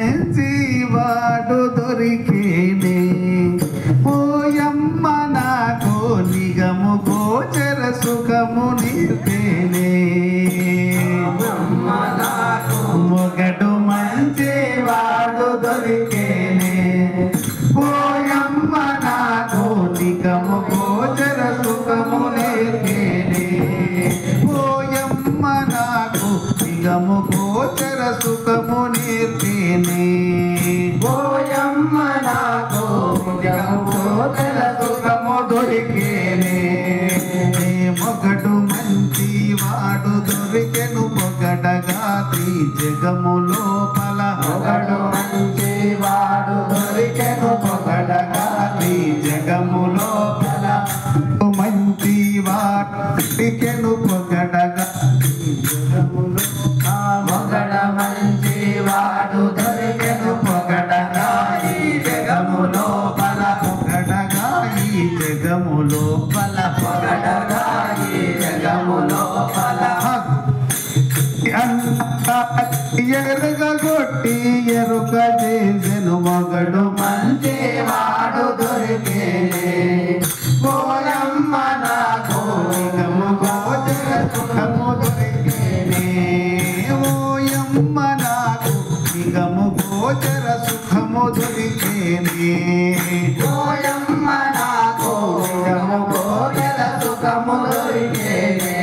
మంచి వాడు దొరికేనే ఓయమ్మ నాకు నిగము గోచర సుఖము నిర్తేనే మొగడు మంచి వాడు దొరికేనే ఓయమ్మ నాకు నిగము గోచర సుఖము నిర్తేనే ఓయమ్మ నాకు నిగము గోచర సుఖము నిర్తేనే ఓయమ్మ నాకు నిగము గోచర సుఖము దొరికేనే మొగడు మంచి వాడు దొరికెను పొగడగా జగము లోపల మొగడు మంచి వాడు దొరికెను పొగడగా జగము లోపల మంచి వాడు దొరికెను పొగడగా జగములో మొగడ మంచి వాడు దొరికెను పొగడగా జగము లోపల పొగడగా జగము లోపల పొగడగా జగము లోపల ఎరుగొట్టి ఎరుక చేసెను మొగడు మంచి వాడు దొరికేనే ఓయమ్మ నాకు నిగము గోచర సుఖము దొరికేనే ఓయమ్మ నాకు నిగము గోచర సుఖము దొరికేనే ఓయమ్మ నాకు నిగము గోచర సుఖము దొరికేనే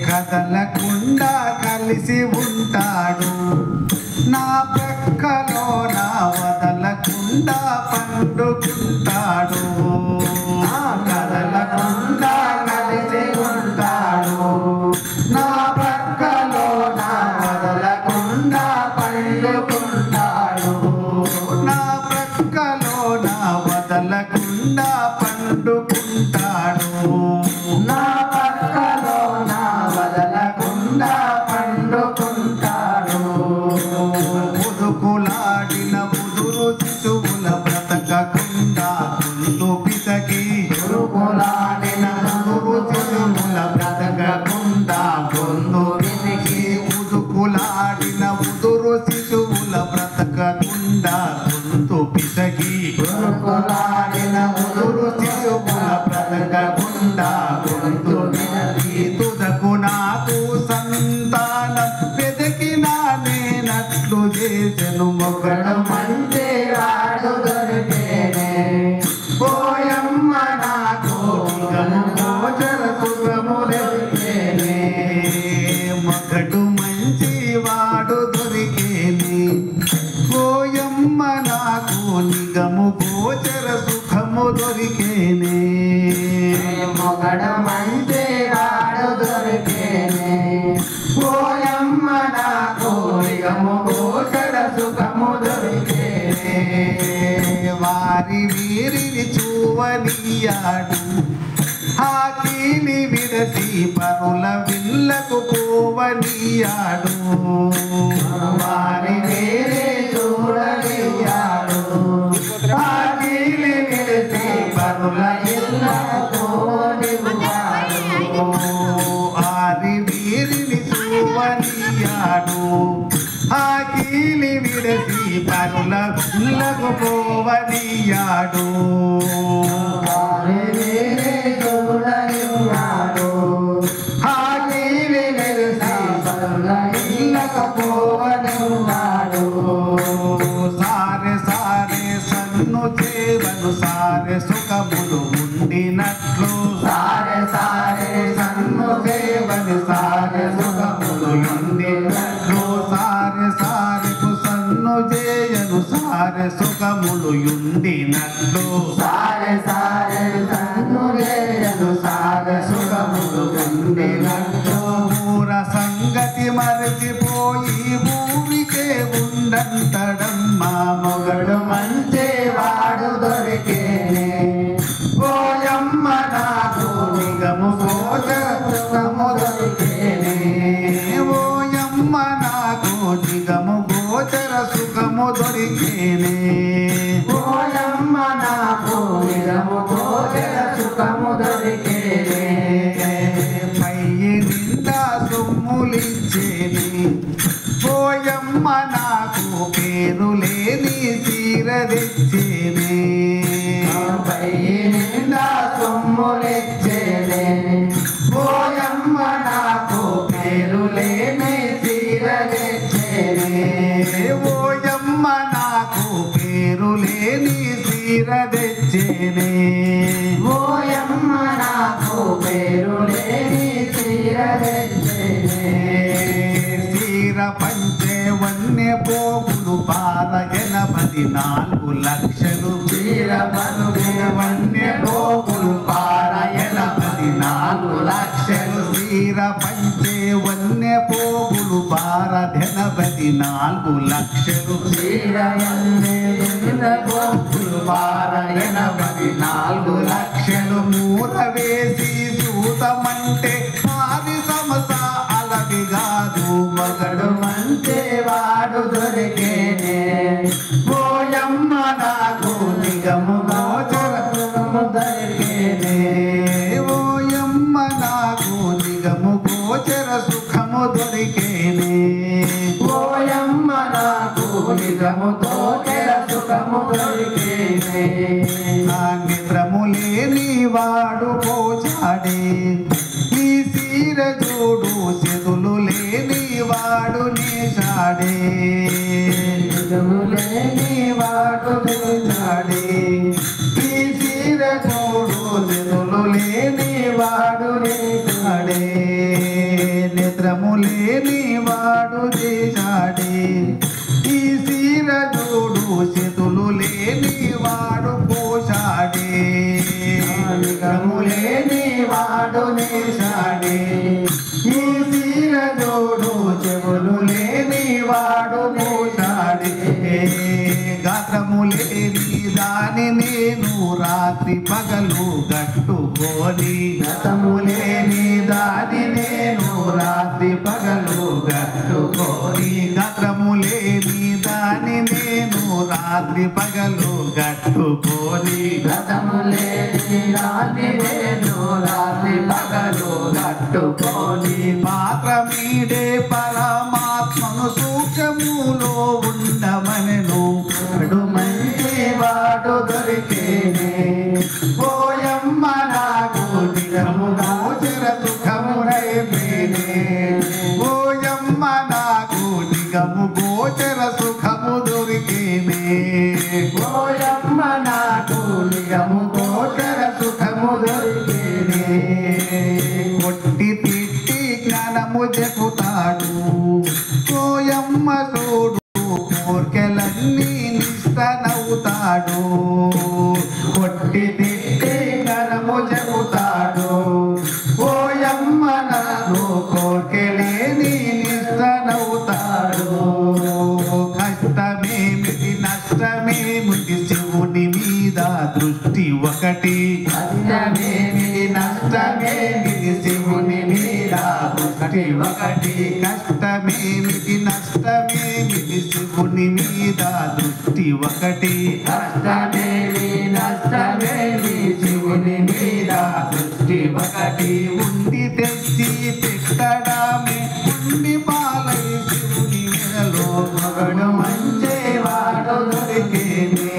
కదలకుండా కలిసి ఉంటాడు నా ప్రక్కలో నా వదలకుండా పండుకుంటాడు కదలకుండా కలిసి ఉంటాడు నా ప్రక్కలో నా వదలకుండా పండుకుంటాడు నా ప్రక్కలో నా వదలకుండా పండుకుంటాడు నా ప్రక్కలో నా వదలకుండా పండుకుంటాడు ముదుకులాడిన ముదురు శిశువుల బ్రతకకుండా గొంతు పిసకి ముదుకులాడిన ముదురు శిశువుల బ్రతకకుండా గొంతు పిసకి ముదుకులాడిన ముదురు శిశువుల బ్రతకకుండా గొంతు పిసకి ముదుకులాడిన ముదురు శిశువుల బ్రతకకుండా గొంతు పిసకి తుదకు నాకు సంతానం వెతికినా నేనట్లు చేసెను మొగడు మంచి వాడు దొరికేనే ఓయమ్మ నాకు నిగము గోచర సుఖము దొరికేనే మొగడు మంచి వాడు దొరికేనే ఓయమ్మ నాకు నిగము గోచర సుఖము దొరికేనే మొగడు మంచి వాడు దొరికేనే ఓయమ్మ నాకు నిగము గోచర సుఖము దొరికేనే వారి వీరిని చూవనియాడు ఆకిని విడసి పరుల విల్లకు పోవనియాడు వారి వీరి చూడనియాడు ఆకిని విడసి పరుల ఇల్లకు పోవనియాడు ఆరి వీరిని చూవనియాడు ఆకిలి విడసి పరుల ఉల్లకు పోవనియాడు ఆకిలి విడసి పరుల ఇల్లకు పోవనియాడు సారె సారె సన్ను చేవను సారె సుఖములు ఉండినట్లు సారె సారె సన్ను చేవను సారె సుఖములు ఉండినట్లు సారె సారెకు సన్ను చేయను సారె సుఖములు ఉండినట్లు సారె సారె సన్ను చేయను సారె సుఖములు ఉండినట్లు ఊర సంగతి మరచిపోయి భూమికే ఉండంతడమ్మా మొగడు మంచి వాడు దొరికేనే ఓయమ్మ నాకు నిగము గోచర సుఖము దొరికేనే ఓయమ్మ నాకు నిగము గోచర సుఖము దొరికేనే ఓయమ్మ నాకు నిగము గోచర సుఖము దొరికేనే పయ్యి నిండా సొమ్ములిచ్చేది ఓయమ్మ నాకు పేరు లేని చీర తెచ్చేనే పై నిండా సొమ్ములెచ్చేనే ఓయమ్మ నాకు పేరు లేని చీర తెచ్చేనే ఓయమ్మ నాకు పేరు లేని చీర తెచ్చేనే ఓయమ్మ నాకు పేరు లేని చీర తెచ్చేనే చీర పంచే వన్నె పోగులు 84 లక్షలు చీర పనుగే వన్నె పోగులు 84 లక్షలు చీర పంచే వన్నె పోగులు 84 లక్షలు చీర వన్నె పోగులు 84 లక్షలు మూర వేసి సూతమంటే 10 సంవత్సరాల కాదు మగడు మంచి వాడు దొరికేనే ఓయమ్మ నాకు నిగము గోచరము దొరికేనే ఓయమ్మ నాకు నిగము గోచర సుఖము దొరికేనే ఓయమ్మ నాకు నిగము గోచర సుఖము దొరికేనే నిద్రము లేని వాడు పోచాడే ఈ సీర చూడు సెదులు లేని వాడు నేసాడే నిగము లేని వాడు నేసాడే ఈ సీర చూడు సెదులు లేని వాడు నేసాడే నిద్రము లేని వాడు చేశాడే ఈ సీర చూడు సెదులు లేని వాడు పోషాడే నిగము లేని వాడు నేసాడే ఈ సీర చూడు చెవులు లేని వాడు పోషాడే గాత్రము లేని దాని నేను రాత్రి పగలు గట్టుకొని గతము లేని దాని నేను రాత్రి పగలు గట్టుకొని గాత్రము లేని దాని నేను రాత్రి పగలు గట్టుకొని గతము లేని దాని నేను రాత్రి పగలు గట్టుకొని మాత్రమీడే పరమాత్మను సూక్ష్మములో ఉండమనెను వాడు మంచి వాడు దొరికేనే ఓయమ్మ నాకు నిగము గోచర సుఖమునైపోయినే ఓయమ్మ నాకు నిగము గోచర సుఖము దొరికేనే ఓయమ్మ నాకు నిగము గోచర సుఖము దొరికేనే కొట్టి తిట్టి జ్ఞానము చెబుతాడు ఓయమ్మ చూడు కోర్కెలన్నీ నిస్తనవుతాడు కొట్టి తిట్టి జ్ఞానము చెబుతాడు ఓయమ్మ నన్ను కోర్కెలేని నిస్తనవుతాడు కష్టమేమిటి నష్టమేమిటి శివుని మీద దృష్టి ఒకటి కష్టమేమి నష్టమేమిటి శివుని మీద దృష్టి ఒకటి కష్టమేమిటి నష్టమేమిటి శివుని మీద దృష్టి ఒకటి కష్టమేమి నష్టమేమి శివుని మీద దృష్టి ఒకటి ఉండి తెచ్చి పెట్టడమే ఉండి పాలై శివుని మెడలో మగడు మంచి వాడు దొరికేనే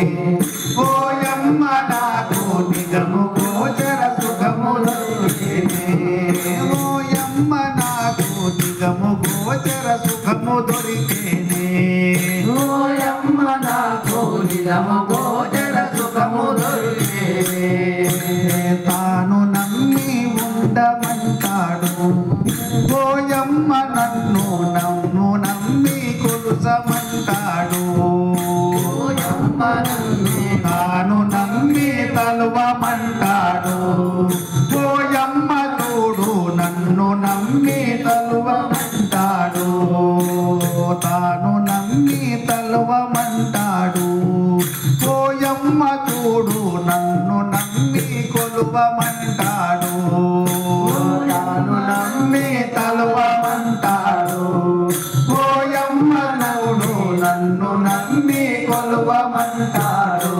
ఓయమ్మ నాకు నిగము గోచర సుఖము దొరికేనే ఓయమ్మ నాకు నిగము గోచర సుఖము దొరికేనే ఓయమ్మ నాకు నిగము గోచర సుఖము దొరికేనే తాను నమ్మి ఉండమంటాడు ఓయమ్మ నన్ను నమ్మి కొలుసమంటాడు ఓయమ్మ నన్ను తాను నమ్మి తలువమంటాడు ఓయమ్మ చూడు నన్ను నమ్మి తలువమంటాడు తాను నమ్మి తలువమంటాడు ఓయమ్మ చూడు నన్ను నమ్మి కొలువమంటాడు తాను నమ్మి తలువమంటాడు ఓయమ్మ చూడు నన్ను నమ్మి కొలువమంటాడు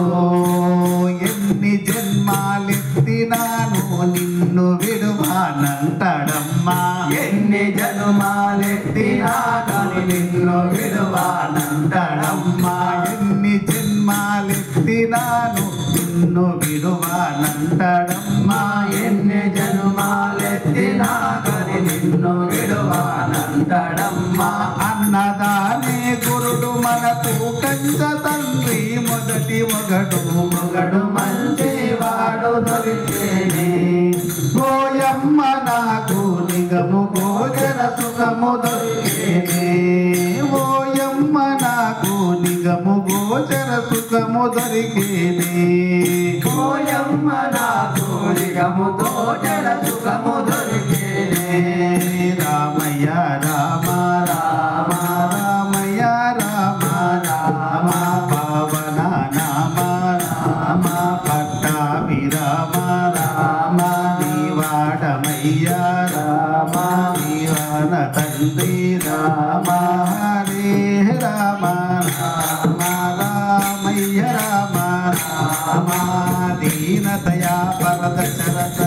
ఎన్ని జన్మాలెత్తినాను నిన్ను విడువానంటాడమ్మా ఎన్ని జన్మాలెత్తినా కానీ నిన్ను విడువానంటాడమ్మా అమ్మా ఎన్ని జన్మాలెత్తినాను నిన్ను విడువానంటాడమ్మా ఎన్ని జన్మాలెత్తినా కని నిన్ను విడువానంటాడమ్మా అన్నదానే గురుడు మనకు కంచ తండ్రి మొదటి మొగడు మొగడు మంచివాడు దొరికేనే ఓయమ్మ నాకు నిగము గోచర సుఖము దొరికేనే ఓయమ్మ నాకు నిగము గోచర సుఖము దొరికేనే ఓయమ్మ నాకు నిగము గోచర సుఖము దొరికేనే రామయ్య రామ రామ రామయ్య రామ రామ పవన నామ రామ పట్టాభి రామ రామ నీవాడమయ్య రామ నీవాన తండ్రి రామ హరే రామ రామ రామయ్య రామ రామ దీనతయా పరద చరత